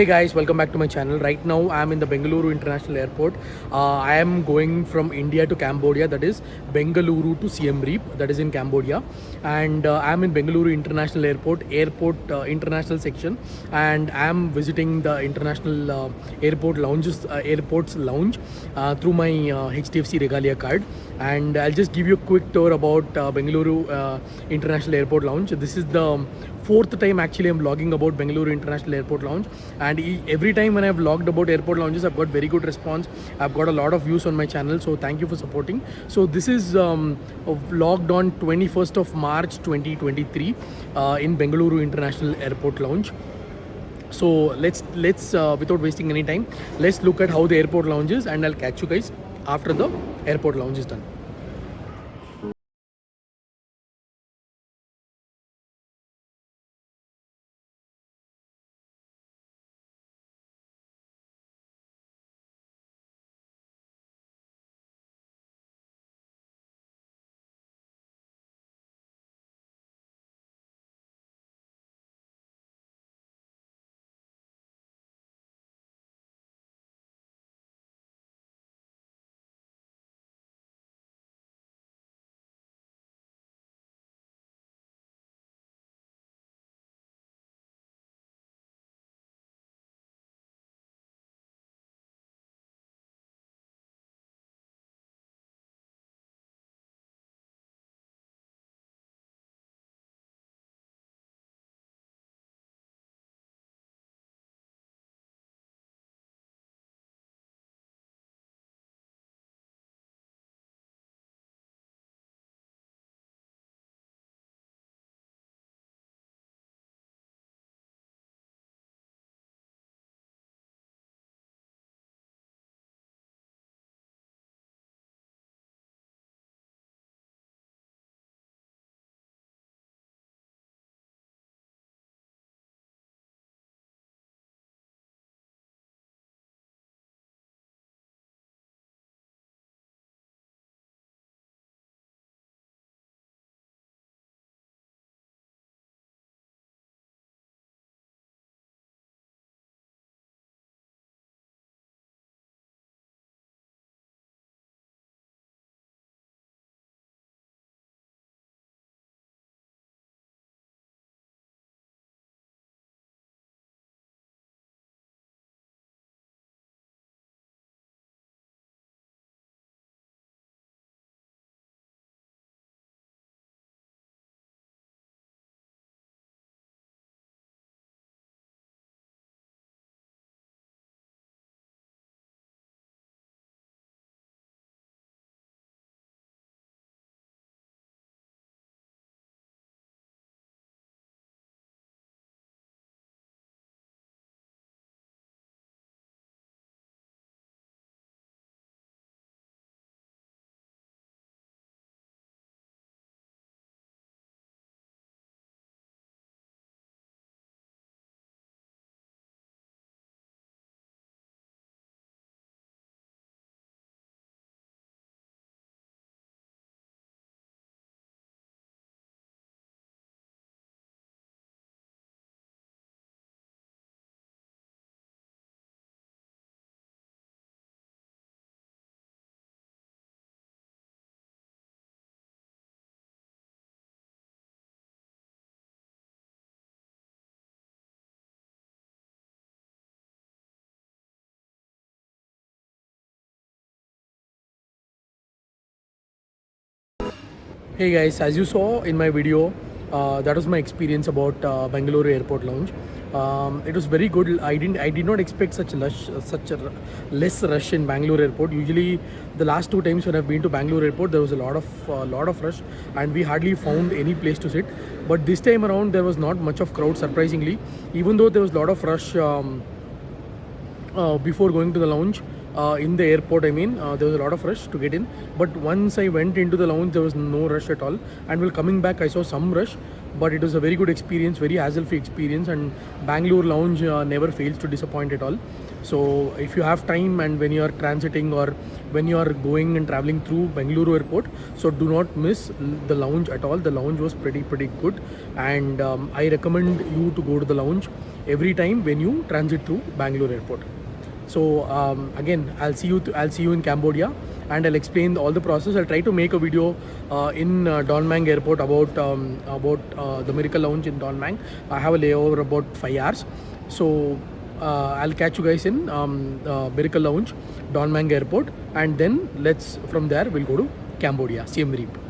Hey guys, welcome back to my channel. Right now I am in the Bengaluru International Airport. I am going from India to Cambodia, that is Bengaluru to Siem Reap, that is in Cambodia. And I am in Bengaluru International Airport, international section, and I am visiting the international airport's lounge through my HDFC Regalia card. And I'll just give you a quick tour about Bengaluru International Airport Lounge. This is the fourth time actually I'm vlogging about Bangalore International Airport Lounge, and every time when I've vlogged about airport lounges, I've got very good response. I've got a lot of views on my channel, so thank you for supporting. So this is vlogged on 21st of March 2023 in Bangalore International Airport Lounge. So let's without wasting any time, let's look at how the airport lounge is, and I'll catch you guys after the airport lounge is done. Hey guys, as you saw in my video, that was my experience about Bangalore Airport Lounge. It was very good. I did not expect such a less rush in Bangalore Airport. Usually, the last two times when I've been to Bangalore Airport, there was a lot of rush, and we hardly found any place to sit. But this time around, there was not much of crowd. Surprisingly, even though there was a lot of rush before going to the lounge. In the airport, I mean, there was a lot of rush to get in. But once I went into the lounge, there was no rush at all. And while coming back, I saw some rush, but it was a very good experience, very hassle-free experience. And Bangalore lounge never fails to disappoint at all. So if you have time and when you are transiting or when you are going and traveling through Bengaluru airport, so do not miss the lounge at all. The lounge was pretty good, and I recommend you to go to the lounge. every time when you transit through Bangalore Airport. So again, I'll see you in Cambodia, and I'll explain all the process. I'll try to make a video in Don Mang Airport about the Miracle Lounge in Don Mang. I have a layover about 5 hours, so I'll catch you guys in Miracle Lounge, Don Mang Airport, and then from there we'll go to Cambodia, Siem Reap.